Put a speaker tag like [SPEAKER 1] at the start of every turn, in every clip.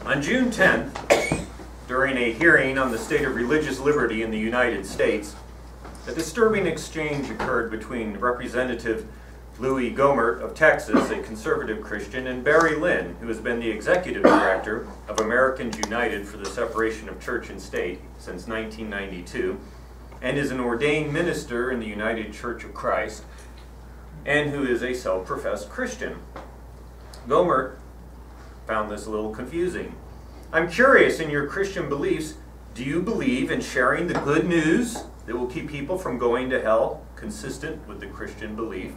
[SPEAKER 1] On June 10th, during a hearing on the state of religious liberty in the United States, a disturbing exchange occurred between Representative Louis Gohmert of Texas, a conservative Christian, and Barry Lynn, who has been the executive director of Americans United for the Separation of Church and State since 1992, and is an ordained minister in the United Church of Christ, and who is a self-professed Christian. Gohmert found this a little confusing. I'm curious, in your Christian beliefs, do you believe in sharing the good news that will keep people from going to hell, consistent with the Christian belief?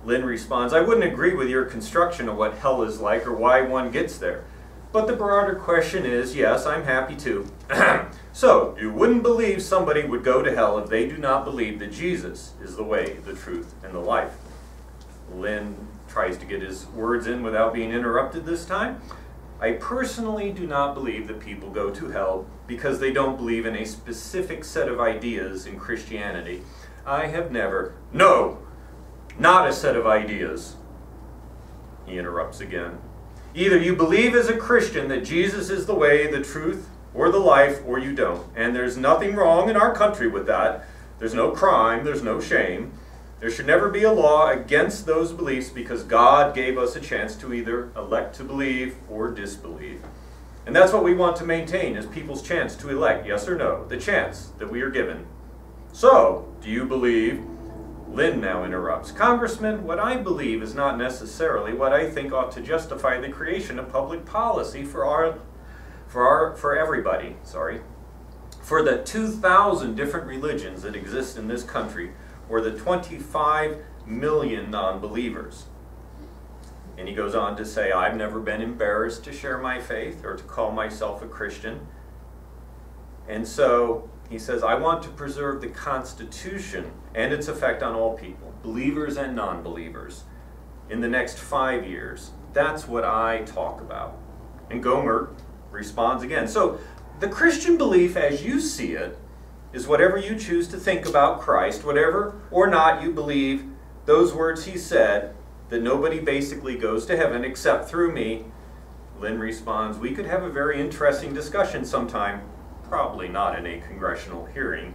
[SPEAKER 1] Lynn responds, I wouldn't agree with your construction of what hell is like or why one gets there. But the broader question is, yes, I'm happy to. So, you wouldn't believe somebody would go to hell if they do not believe that Jesus is the way, the truth, and the life. Lynn tries to get his words in without being interrupted this time. I personally do not believe that people go to hell because they don't believe in a specific set of ideas in Christianity. I have never... No! Not a set of ideas. He interrupts again. Either you believe as a Christian that Jesus is the way, the truth, or the life, or you don't. And there's nothing wrong in our country with that. There's no crime, there's no shame. There should never be a law against those beliefs because God gave us a chance to either elect to believe or disbelieve. And that's what we want to maintain, is people's chance to elect, yes or no, the chance that we are given. So, do you believe? Lynn now interrupts. Congressman, what I believe is not necessarily what I think ought to justify the creation of public policy for everybody. For the 2,000 different religions that exist in this country, or the 25 million non-believers. And he goes on to say, I've never been embarrassed to share my faith or to call myself a Christian. And so he says, I want to preserve the Constitution and its effect on all people, believers and non-believers, in the next 5 years. That's what I talk about. And Gohmert responds again. So the Christian belief as you see it is whatever you choose to think about Christ, whatever or not you believe those words he said, that nobody basically goes to heaven except through me. Lynn responds, we could have a very interesting discussion sometime, probably not in a congressional hearing.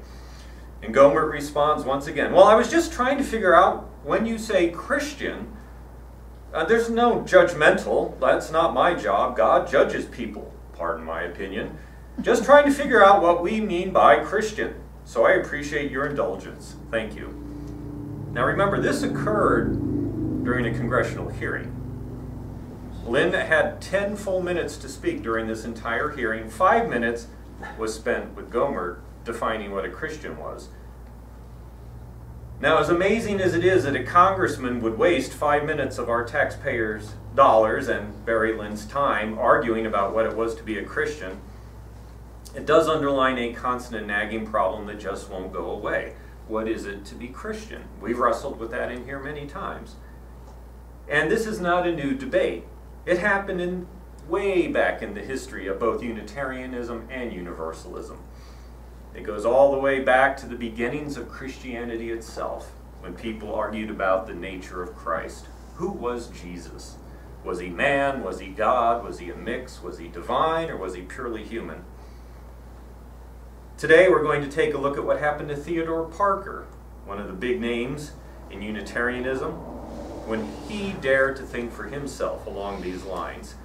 [SPEAKER 1] And Gohmert responds once again, well, I was just trying to figure out when you say Christian, there's no judgmental, that's not my job. God judges people, pardon my opinion. Just trying to figure out what we mean by Christian. So I appreciate your indulgence. Thank you. Now remember, this occurred during a congressional hearing. Lynn had 10 full minutes to speak during this entire hearing. 5 minutes was spent with Gohmert defining what a Christian was. Now, as amazing as it is that a congressman would waste 5 minutes of our taxpayers' dollars and Barry Lynn's time arguing about what it was to be a Christian, it does underline a constant nagging problem that just won't go away. What is it to be Christian? We've wrestled with that in here many times. And this is not a new debate. It happened way back in the history of both Unitarianism and Universalism. It goes all the way back to the beginnings of Christianity itself, when people argued about the nature of Christ. Who was Jesus? Was he man? Was he God? Was he a mix? Was he divine? Or was he purely human? Today we're going to take a look at what happened to Theodore Parker, one of the big names in Unitarianism, when he dared to think for himself along these lines.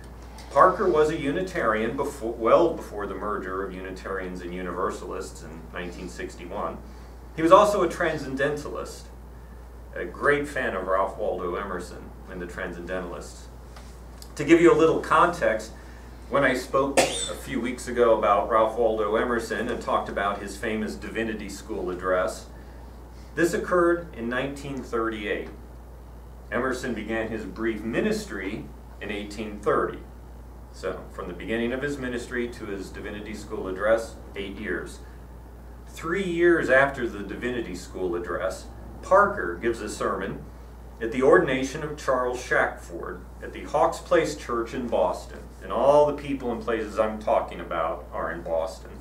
[SPEAKER 1] Parker was a Unitarian well before the merger of Unitarians and Universalists in 1961. He was also a Transcendentalist, a great fan of Ralph Waldo Emerson and the Transcendentalists. To give you a little context, when I spoke a few weeks ago about Ralph Waldo Emerson and talked about his famous Divinity School address, this occurred in 1938. Emerson began his brief ministry in 1830. So, from the beginning of his ministry to his Divinity School address, 8 years. 3 years after the Divinity School address, Parker gives a sermon at the ordination of Charles Shackford at the Hawks Place Church in Boston. And all the people and places I'm talking about are in Boston.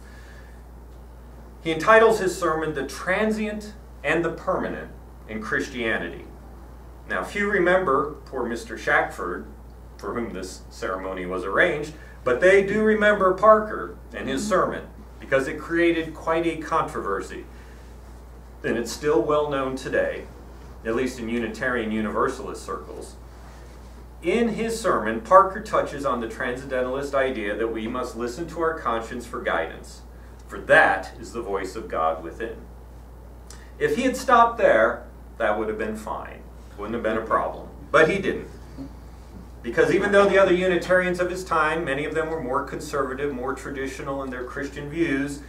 [SPEAKER 1] He entitles his sermon, The Transient and the Permanent in Christianity. Now, few remember poor Mr. Shackford for whom this ceremony was arranged, but they do remember Parker and his sermon, because it created quite a controversy. And it's still well known today, at least in Unitarian Universalist circles. In his sermon, Parker touches on the transcendentalist idea that we must listen to our conscience for guidance, for that is the voice of God within. If he had stopped there, that would have been fine. Wouldn't have been a problem. But he didn't. Because even though the other Unitarians of his time, many of them were more conservative, more traditional in their Christian views,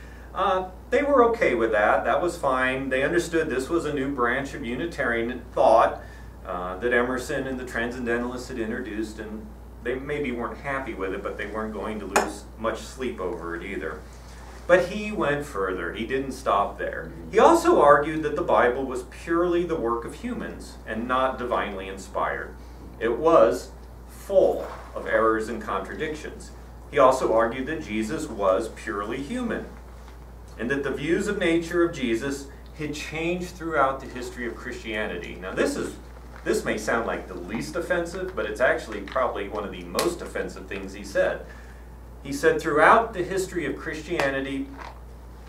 [SPEAKER 1] they were okay with that. That was fine. They understood this was a new branch of Unitarian thought that Emerson and the Transcendentalists had introduced, and they maybe weren't happy with it, but they weren't going to lose much sleep over it either. But he went further. He didn't stop there. He also argued that the Bible was purely the work of humans and not divinely inspired. It was full of errors and contradictions. He also argued that Jesus was purely human, and that the views of nature of Jesus had changed throughout the history of Christianity. Now this may sound like the least offensive, but it's actually probably one of the most offensive things he said. He said throughout the history of Christianity,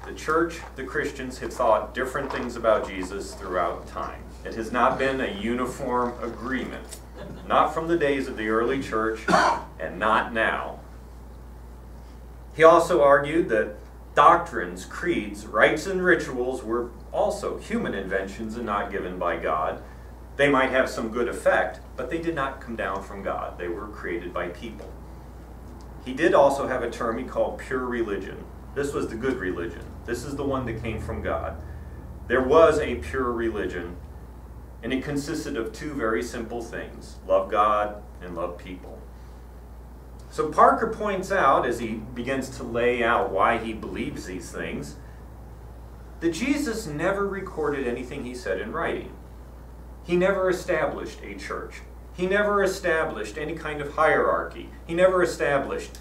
[SPEAKER 1] the church, the Christians, have thought different things about Jesus throughout time. It has not been a uniform agreement, not from the days of the early church and not now. He also argued that doctrines, creeds, rites, and rituals were also human inventions and not given by God. They might have some good effect, but they did not come down from God. They were created by people. He did also have a term he called pure religion. This was the good religion. This is the one that came from God. There was a pure religion, and it consisted of two very simple things: love God and love people. So Parker points out, as he begins to lay out why he believes these things, that Jesus never recorded anything he said in writing. He never established a church. He never established any kind of hierarchy. He never established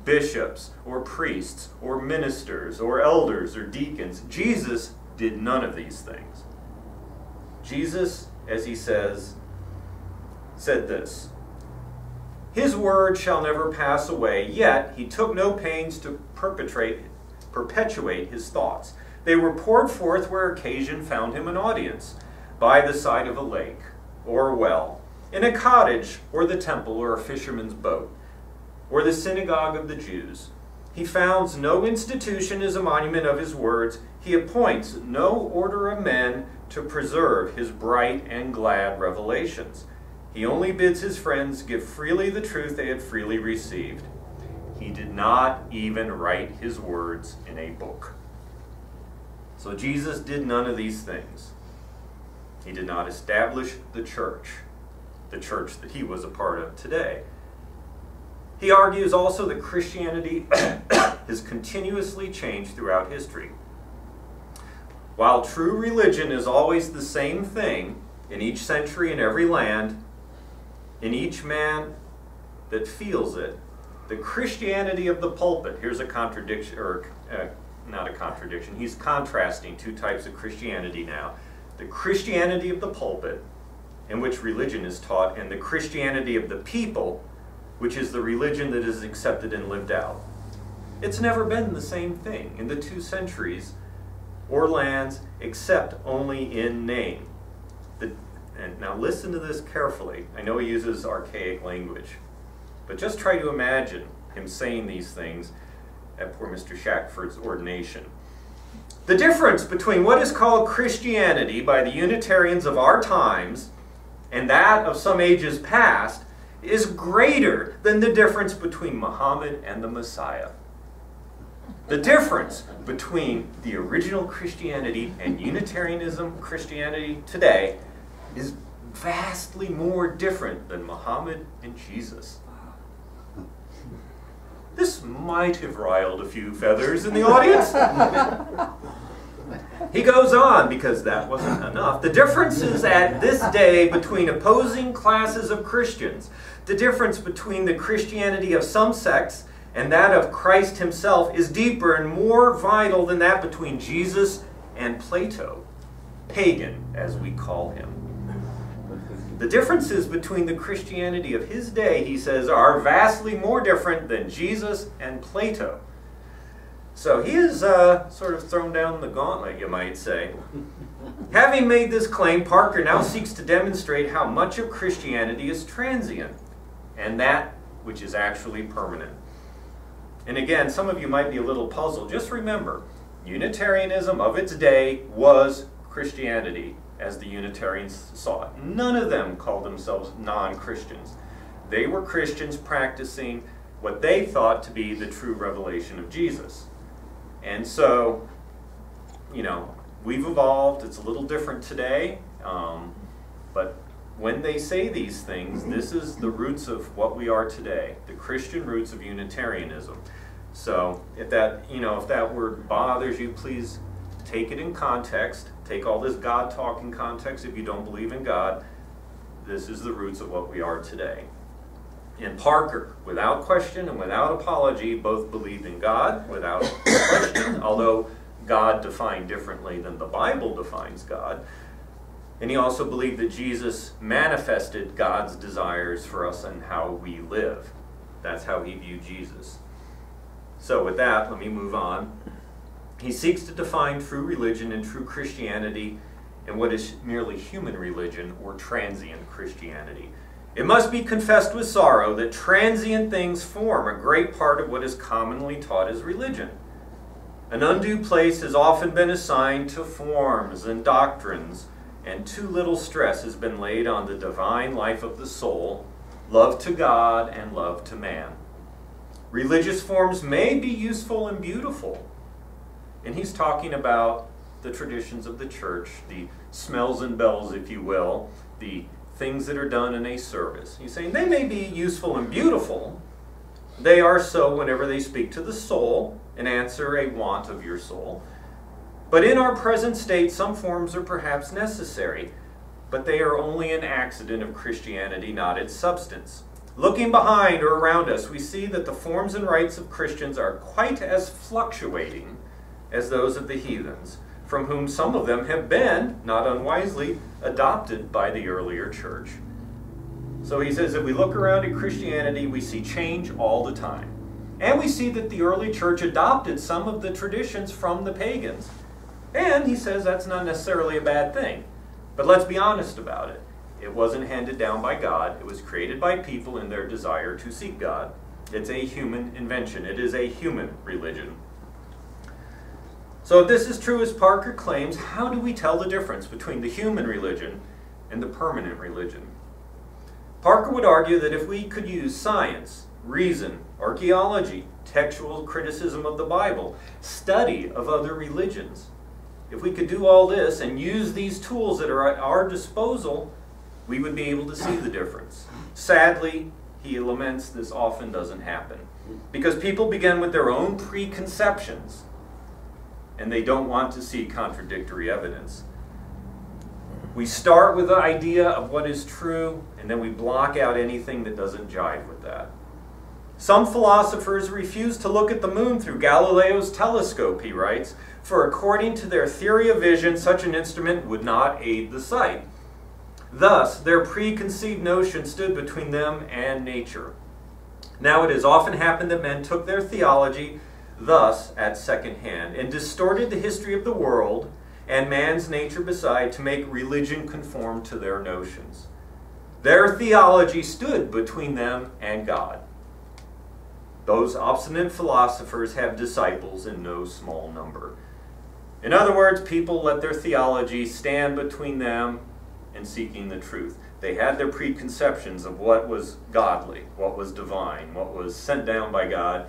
[SPEAKER 1] bishops or priests or ministers or elders or deacons. Jesus did none of these things. Jesus, as he said this: "His word shall never pass away, yet he took no pains to perpetuate his thoughts. They were poured forth where occasion found him an audience, by the side of a lake or a well, in a cottage or the temple or a fisherman's boat, or the synagogue of the Jews. He founds no institution as a monument of his words. He appoints no order of men to preserve his bright and glad revelations. He only bids his friends give freely the truth they had freely received. He did not even write his words in a book." So Jesus did none of these things. He did not establish the church that he was a part of today. He argues also that Christianity has continuously changed throughout history. While true religion is always the same thing in each century, in every land, in each man that feels it, the Christianity of the pulpit, here's a contradiction, or not a contradiction, he's contrasting two types of Christianity now. The Christianity of the pulpit, in which religion is taught, and the Christianity of the people, which is the religion that is accepted and lived out. It's never been the same thing in the 2 centuries or lands, except only in name. And now listen to this carefully. I know he uses archaic language, but just try to imagine him saying these things at poor Mr. Shackford's ordination. The difference between what is called Christianity by the Unitarians of our times and that of some ages past is greater than the difference between Muhammad and the Messiah. The difference between the original Christianity and Unitarianism Christianity today is vastly more different than Muhammad and Jesus. This might have riled a few feathers in the audience. He goes on, because that wasn't enough. The differences at this day between opposing classes of Christians, the difference between the Christianity of some sects and that of Christ himself, is deeper and more vital than that between Jesus and Plato, pagan as we call him. The differences between the Christianity of his day, he says, are vastly more different than Jesus and Plato. So he is sort of thrown down the gauntlet, you might say. Having made this claim, Parker now seeks to demonstrate how much of Christianity is transient, and that which is actually permanent. And again, some of you might be a little puzzled. Just remember, Unitarianism of its day was Christianity, as the Unitarians saw it. None of them called themselves non-Christians. They were Christians practicing what they thought to be the true revelation of Jesus. And so, you know, we've evolved. It's a little different today. But when they say these things, this is the roots of what we are today, the Christian roots of Unitarianism. So if that, if that word bothers you, please take it in context. Take all this God talk in context if you don't believe in God. This is the roots of what we are today. And Parker, without question and without apology, both believed in God without question, although God defined differently than the Bible defines God. And he also believed that Jesus manifested God's desires for us and how we live. That's how he viewed Jesus. So with that, let me move on. He seeks to define true religion and true Christianity and what is merely human religion or transient Christianity. It must be confessed with sorrow that transient things form a great part of what is commonly taught as religion. An undue place has often been assigned to forms and doctrines, and too little stress has been laid on the divine life of the soul, love to God and love to man. Religious forms may be useful and beautiful. And he's talking about the traditions of the church, the smells and bells, if you will, the things that are done in a service. He's saying they may be useful and beautiful. They are so whenever they speak to the soul and answer a want of your soul. But in our present state, some forms are perhaps necessary, but they are only an accident of Christianity, not its substance. Looking behind or around us, we see that the forms and rites of Christians are quite as fluctuating as those of the heathens, from whom some of them have been, not unwisely, adopted by the earlier church. So he says, if we look around at Christianity, we see change all the time. And we see that the early church adopted some of the traditions from the pagans. And he says that's not necessarily a bad thing. But let's be honest about it. It wasn't handed down by God. It was created by people in their desire to seek God. It's a human invention. It is a human religion. So if this is true as Parker claims, how do we tell the difference between the human religion and the permanent religion? Parker would argue that if we could use science, reason, archaeology, textual criticism of the Bible, study of other religions, if we could do all this and use these tools that are at our disposal, we would be able to see the difference. Sadly, he laments this often doesn't happen because people begin with their own preconceptions and they don't want to see contradictory evidence. We start with the idea of what is true, and then we block out anything that doesn't jive with that. Some philosophers refuse to look at the moon through Galileo's telescope, he writes, for according to their theory of vision, such an instrument would not aid the sight. Thus, their preconceived notion stood between them and nature. Now, it has often happened that men took their theology thus at second hand and distorted the history of the world and man's nature beside to make religion conform to their notions. Their theology stood between them and God. Those obstinate philosophers have disciples in no small number. In other words, people let their theology stand between them and seeking the truth. They had their preconceptions of what was godly, what was divine, what was sent down by God,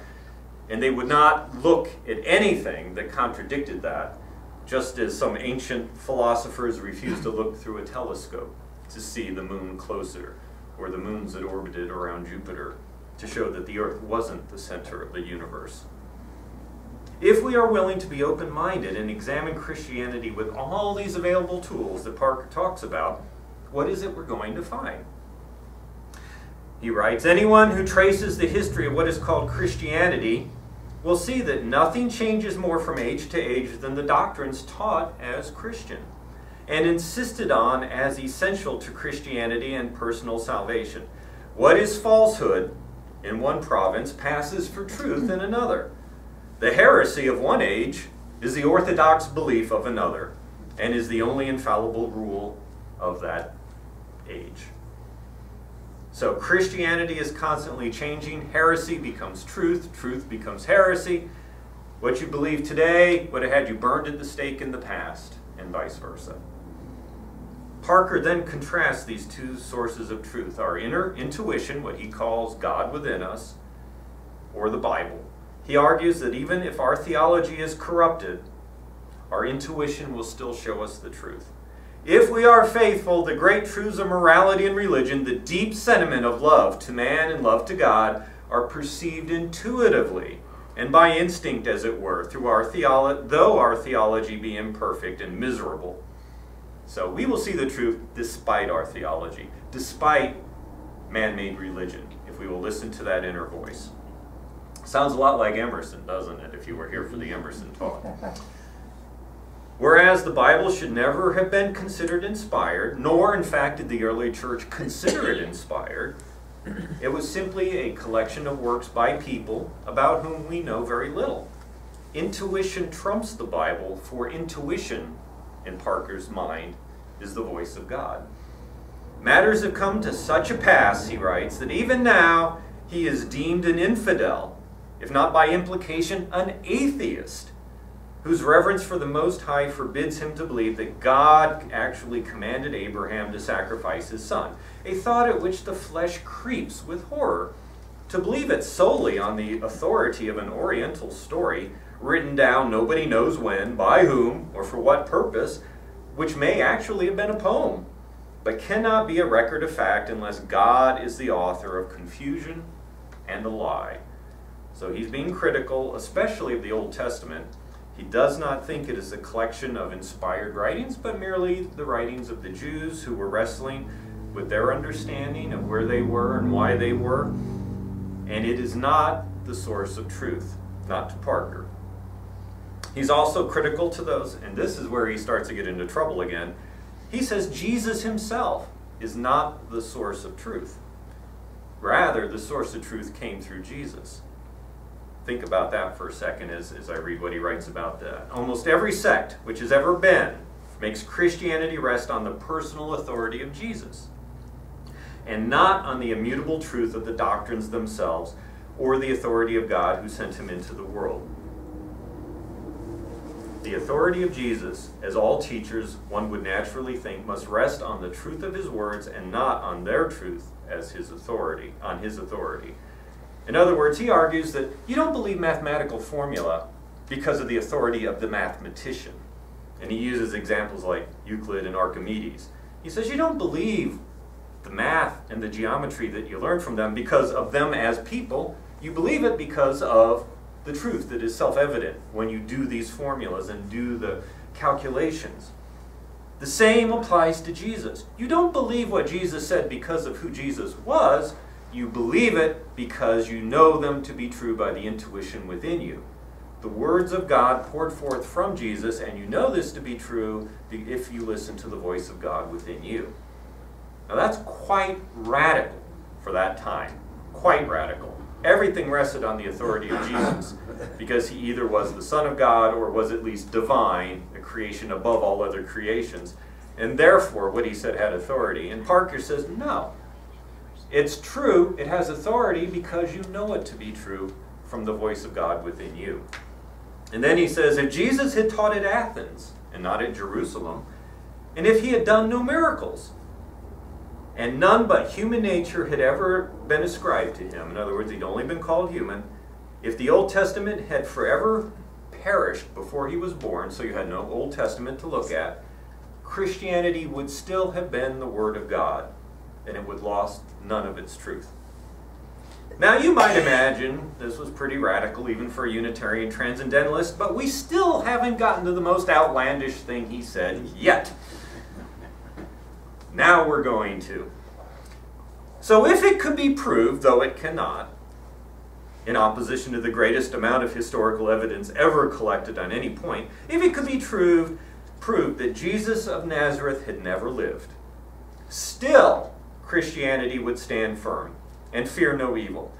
[SPEAKER 1] and they would not look at anything that contradicted that, just as some ancient philosophers refused to look through a telescope to see the moon closer, or the moons that orbited around Jupiter, to show that the earth wasn't the center of the universe. If we are willing to be open-minded and examine Christianity with all these available tools that Parker talks about, what is it we're going to find? He writes, anyone who traces the history of what is called Christianity will see that nothing changes more from age to age than the doctrines taught as Christian. and insisted on as essential to Christianity and personal salvation. What is falsehood in one province passes for truth in another. The heresy of one age is the orthodox belief of another, and is the only infallible rule of that age. So Christianity is constantly changing. Heresy becomes truth. Truth becomes heresy. What you believe today would have had you burned at the stake in the past, and vice versa. Parker then contrasts these two sources of truth, our inner intuition, what he calls God within us, or the Bible. He argues that even if our theology is corrupted, our intuition will still show us the truth. If we are faithful, the great truths of morality and religion, the deep sentiment of love to man and love to God, are perceived intuitively and by instinct, as it were, through our though our theology be imperfect and miserable. So we will see the truth despite our theology, despite man-made religion, if we will listen to that inner voice. Sounds a lot like Emerson, doesn't it, if you were here for the Emerson talk? Whereas the Bible should never have been considered inspired, nor in fact did the early church consider it inspired, it was simply a collection of works by people about whom we know very little. Intuition trumps the Bible, for intuition, in Parker's mind, is the voice of God. Matters have come to such a pass, he writes, that even now he is deemed an infidel, if not by implication an atheist, whose reverence for the Most High forbids him to believe that God actually commanded Abraham to sacrifice his son, a thought at which the flesh creeps with horror. To believe it solely on the authority of an Oriental story, written down nobody knows when, by whom, or for what purpose, which may actually have been a poem, but cannot be a record of fact unless God is the author of confusion and a lie. So he's being critical, especially of the Old Testament. He does not think it is a collection of inspired writings, but merely the writings of the Jews who were wrestling with their understanding of where they were and why they were. And it is not the source of truth, not to Parker. He's also critical to those, and this is where he starts to get into trouble again. He says Jesus himself is not the source of truth. Rather, the source of truth came through Jesus. Think about that for a second as I read what he writes about that. Almost every sect which has ever been makes Christianity rest on the personal authority of Jesus, and not on the immutable truth of the doctrines themselves or the authority of God who sent him into the world. The authority of Jesus, as all teachers, one would naturally think, must rest on the truth of his words and not on their truth as his authority, on his authority. In other words, he argues that you don't believe mathematical formula because of the authority of the mathematician. And he uses examples like Euclid and Archimedes. He says you don't believe the math and the geometry that you learn from them because of them as people. You believe it because of the truth that is self-evident when you do these formulas and do the calculations. The same applies to Jesus. You don't believe what Jesus said because of who Jesus was. You believe it because you know them to be true by the intuition within you. The words of God poured forth from Jesus, and you know this to be true if you listen to the voice of God within you. Now that's quite radical for that time. Quite radical. Everything rested on the authority of Jesus because he either was the Son of God or was at least divine, a creation above all other creations. And therefore what he said had authority. And Parker says, no. It's true, it has authority because you know it to be true from the voice of God within you. And then he says, if Jesus had taught at Athens and not at Jerusalem, and if he had done no miracles, and none but human nature had ever been ascribed to him, in other words, he'd only been called human, if the Old Testament had forever perished before he was born, so you had no Old Testament to look at, Christianity would still have been the Word of God, and it would lost none of its truth. Now you might imagine this was pretty radical even for a Unitarian transcendentalist, but we still haven't gotten to the most outlandish thing he said yet. Now we're going to. So if it could be proved, though it cannot, in opposition to the greatest amount of historical evidence ever collected on any point, if it could be proved proved that Jesus of Nazareth had never lived, still Christianity would stand firm and fear no evil.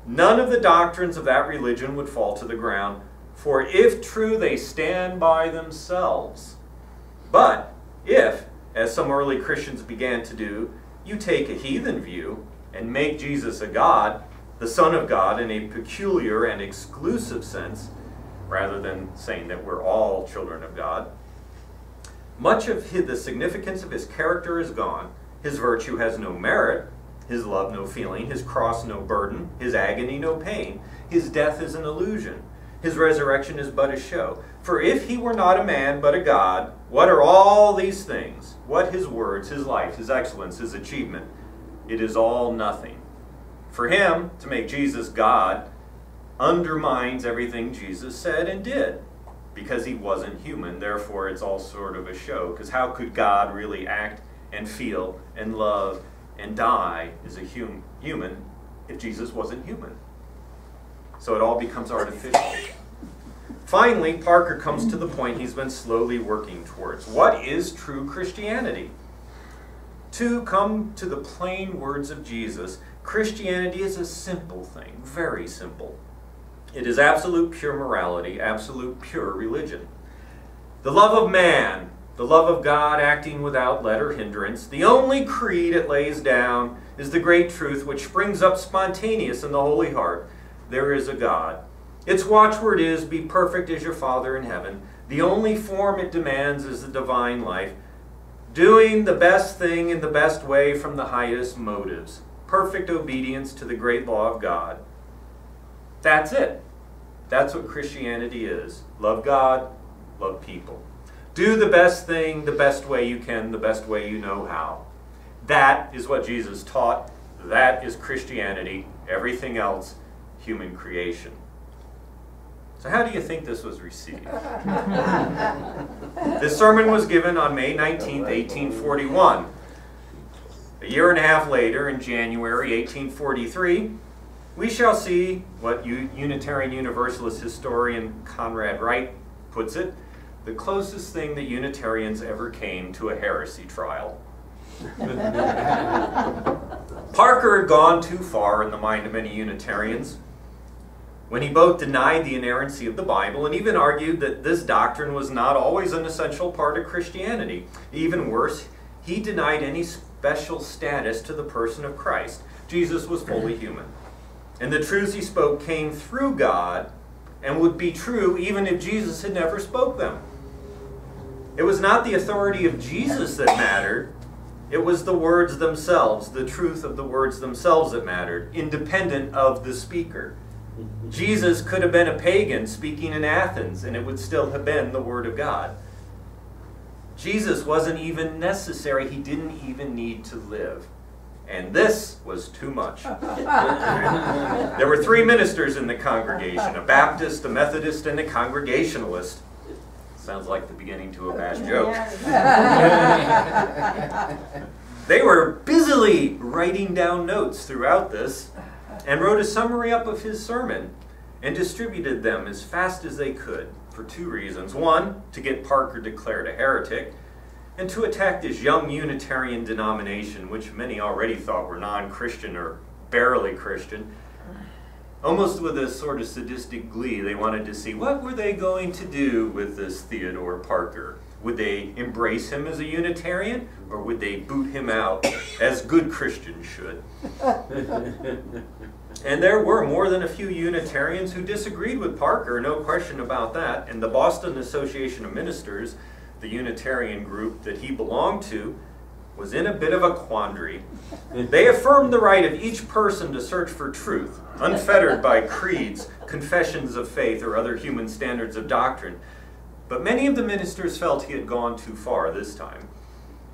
[SPEAKER 1] None of the doctrines of that religion would fall to the ground, for if true, they stand by themselves. But if, as some early Christians began to do, you take a heathen view and make Jesus a God, the Son of God in a peculiar and exclusive sense, rather than saying that we're all children of God, much of the significance of his character is gone. His virtue has no merit, his love no feeling, his cross no burden, his agony no pain, his death is an illusion, his resurrection is but a show. For if he were not a man but a God, what are all these things? What his words, his life, his excellence, his achievement? It is all nothing. For him to make Jesus God undermines everything Jesus said and did, because he wasn't human. Therefore, it's all sort of a show, because how could God really act and feel and love and die as a human if Jesus wasn't human? So it all becomes artificial. Finally, Parker comes to the point he's been slowly working towards. What is true Christianity? To come to the plain words of Jesus, Christianity is a simple thing, very simple. It is absolute pure morality, absolute pure religion. The love of man, the love of God acting without let or hindrance, the only creed it lays down is the great truth which springs up spontaneous in the holy heart. There is a God. Its watchword is, be perfect as your Father in heaven. The only form it demands is the divine life, doing the best thing in the best way from the highest motives. Perfect obedience to the great law of God. That's it. That's what Christianity is. Love God, love people. Do the best thing the best way you can, the best way you know how. That is what Jesus taught. That is Christianity. Everything else, human creation. So how do you think this was received? This sermon was given on May 19th, 1841. A year and a half later, in January 1843, we shall see what Unitarian Universalist historian Conrad Wright puts it, the closest thing that Unitarians ever came to a heresy trial. Parker had gone too far in the mind of many Unitarians when he both denied the inerrancy of the Bible and even argued that this doctrine was not always an essential part of Christianity. Even worse, he denied any special status to the person of Christ. Jesus was fully human. And the truths he spoke came through God and would be true even if Jesus had never spoke them. It was not the authority of Jesus that mattered. It was the words themselves, the truth of the words themselves that mattered, independent of the speaker. Jesus could have been a pagan speaking in Athens, and it would still have been the Word of God. Jesus wasn't even necessary. He didn't even need to live. And this was too much. There were 3 ministers in the congregation, a Baptist, a Methodist, and a Congregationalist. Sounds like the beginning to a bad joke. They were busily writing down notes throughout this and wrote a summary up of his sermon and distributed them as fast as they could for 2 reasons. One, to get Parker declared a heretic, and to attack this young Unitarian denomination, which many already thought were non-Christian or barely Christian. Almost with a sort of sadistic glee, they wanted to see what were they going to do with this Theodore Parker. Would they embrace him as a Unitarian, or would they boot him out as good Christians should? And there were more than a few Unitarians who disagreed with Parker, no question about that. And the Boston Association of Ministers, the Unitarian group that he belonged to, was in a bit of a quandary. They affirmed the right of each person to search for truth, unfettered by creeds, confessions of faith, or other human standards of doctrine. But many of the ministers felt he had gone too far this time,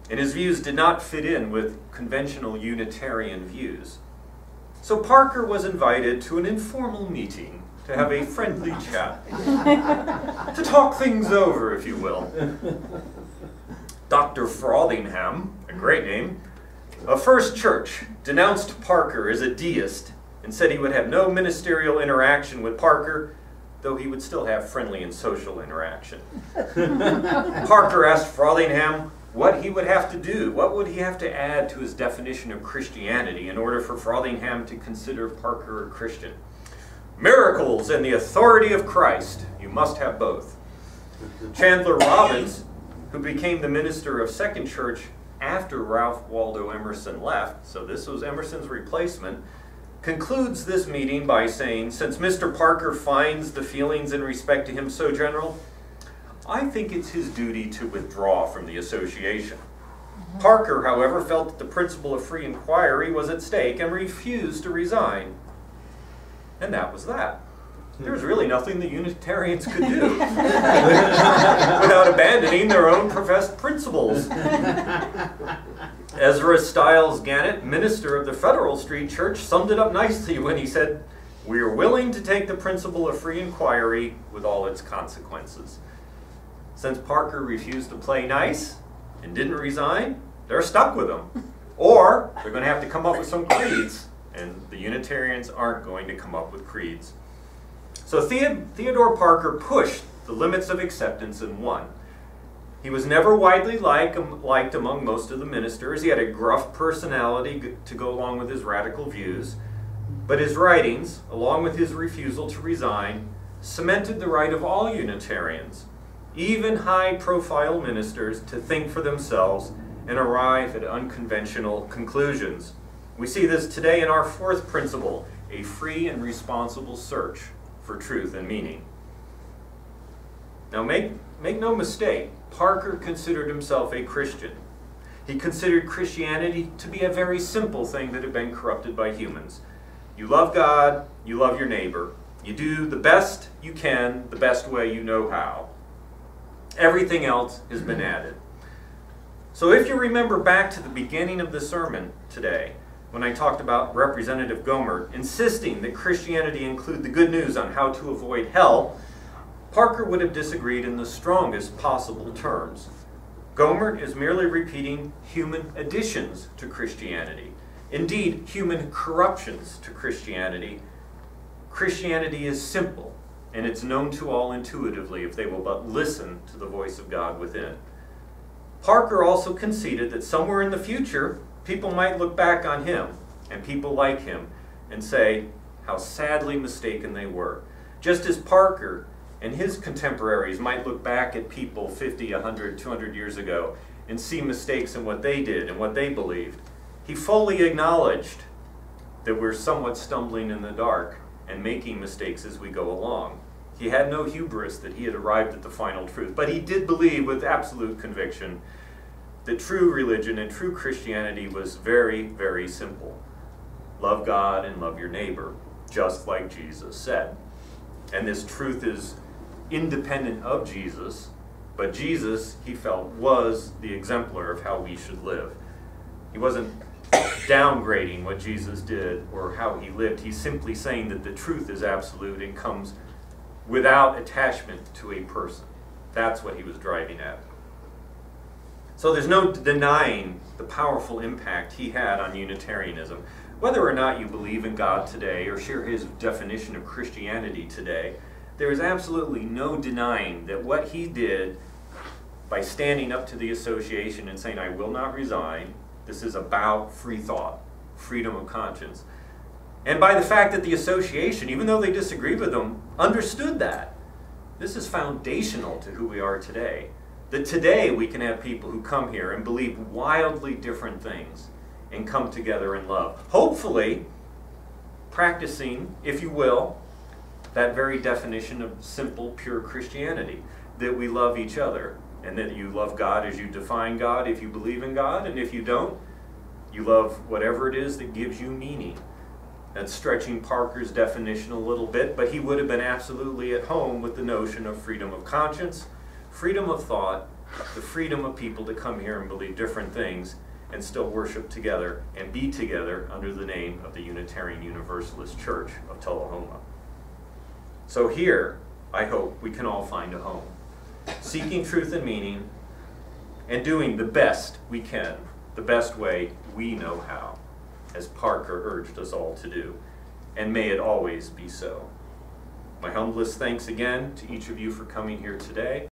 [SPEAKER 1] and his views did not fit in with conventional Unitarian views. So Parker was invited to an informal meeting to have a friendly chat, to talk things over, if you will. Dr. Frothingham, a great name, of First Church, denounced Parker as a deist and said he would have no ministerial interaction with Parker though he would still have friendly and social interaction. Parker asked Frothingham what he would have to do, what would he have to add to his definition of Christianity in order for Frothingham to consider Parker a Christian. Miracles and the authority of Christ, you must have both. Chandler Robbins, who became the minister of Second Church after Ralph Waldo Emerson left, so this was Emerson's replacement, concludes this meeting by saying, since Mr. Parker finds the feelings in respect to him so general, I think it's his duty to withdraw from the association. Parker, however, felt that the principle of free inquiry was at stake and refused to resign. And that was that. There was really nothing the Unitarians could do without abandoning their own professed principles. Ezra Stiles Gannett, minister of the Federal Street Church, summed it up nicely when he said, "We are willing to take the principle of free inquiry with all its consequences." Since Parker refused to play nice and didn't resign, they're stuck with him. Or they're going to have to come up with some creeds, and the Unitarians aren't going to come up with creeds. So Theodore Parker pushed the limits of acceptance and won. He was never widely liked among most of the ministers. He had a gruff personality to go along with his radical views. But his writings, along with his refusal to resign, cemented the right of all Unitarians, even high-profile ministers, to think for themselves and arrive at unconventional conclusions. We see this today in our fourth principle, a free and responsible search for truth and meaning. Now make no mistake, Parker considered himself a Christian. He considered Christianity to be a very simple thing that had been corrupted by humans. You love God, you love your neighbor. You do the best you can, the best way you know how. Everything else has been added. So if you remember back to the beginning of the sermon today, when I talked about Representative Gohmert insisting that Christianity include the good news on how to avoid hell, Parker would have disagreed in the strongest possible terms. Gohmert is merely repeating human additions to Christianity. Indeed, human corruptions to Christianity. Christianity is simple, and it's known to all intuitively if they will but listen to the voice of God within. Parker also conceded that somewhere in the future, people might look back on him and people like him and say how sadly mistaken they were. Just as Parker and his contemporaries might look back at people 50, 100, 200 years ago and see mistakes in what they did and what they believed, he fully acknowledged that we're somewhat stumbling in the dark and making mistakes as we go along. He had no hubris that he had arrived at the final truth, but he did believe with absolute conviction that true religion and true Christianity was very, very simple. Love God and love your neighbor, just like Jesus said. And this truth is independent of Jesus, but Jesus, he felt, was the exemplar of how we should live. He wasn't downgrading what Jesus did or how he lived. He's simply saying that the truth is absolute and comes without attachment to a person. That's what he was driving at. So there's no denying the powerful impact he had on Unitarianism. Whether or not you believe in God today or share his definition of Christianity today, there is absolutely no denying that what he did by standing up to the association and saying, I will not resign, this is about free thought, freedom of conscience. And by the fact that the association, even though they disagreed with him, understood that. This is foundational to who we are today. That today we can have people who come here and believe wildly different things and come together in love. Hopefully, practicing, if you will, that very definition of simple, pure Christianity. That we love each other and that you love God as you define God if you believe in God, and if you don't, you love whatever it is that gives you meaning. That's stretching Parker's definition a little bit, but he would have been absolutely at home with the notion of freedom of conscience, freedom of thought, the freedom of people to come here and believe different things and still worship together and be together under the name of the Unitarian Universalist Church of Tullahoma. So here, I hope we can all find a home, seeking truth and meaning and doing the best we can, the best way we know how, as Parker urged us all to do, and may it always be so. My humblest thanks again to each of you for coming here today.